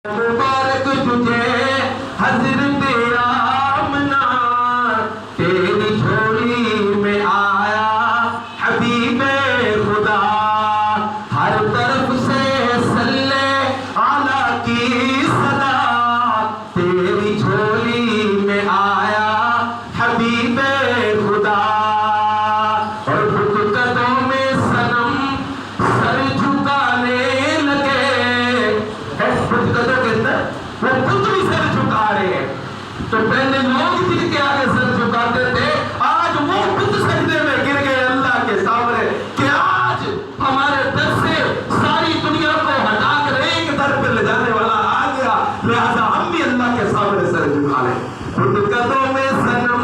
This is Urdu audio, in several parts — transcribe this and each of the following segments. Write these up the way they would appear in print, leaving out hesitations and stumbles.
مبارک تجھے حضرت آمنہ، تیری جھولی میں آیا حبیب خدا، ہر طرف سے صلی اعلیٰ کی صدا، تیری جھولی میں آیا حبیب خدا، اور بت قدوں میں صنم سر جھکانے لگے، بت قدوں کے اندر وہ بت بھی سر جھکا رہے ہیں، تو پہلے لوگ جن کے آگے سر جھکاتے تھے، آج وہ بت سجدے میں گر گئے اللہ کے سامنے، کہ آج ہمارے در سے ساری دنیا کو ہٹا کر ایک در پہ لے جانے والا آ گیا، لہذا ہم بھی اللہ کے سامنے سر جھکا لیں۔ بت قدوں میں صنم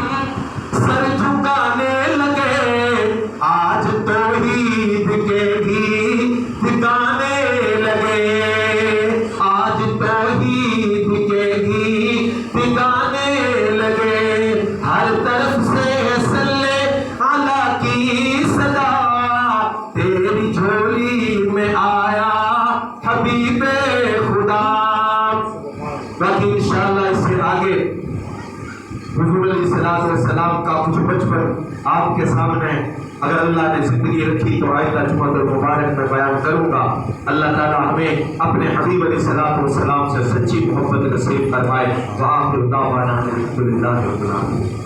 سر جھکانے لگے، آج توحید کے گیت گانے لگے، آج توحید کے گیت گانے لگے، ہر طرف سے صلی اعلیٰ کی صدا، تیری جھولی میں آیا حبیب خدا۔ باقی انشاءاللہ اس سے آگے حضور علیہ السلام کا کچھ بچپن آپ کے سامنے اگر اللہ نے زندگی رکھی تو آئندہ جمعہ المبارک میں بیان کروں گا۔ اللہ تعالیٰ ہمیں اپنے حبیب علیہ السلام سے سچی محبت نصیب فرمائے۔ وآخر دعوانا الحمد للہ رب العالمین۔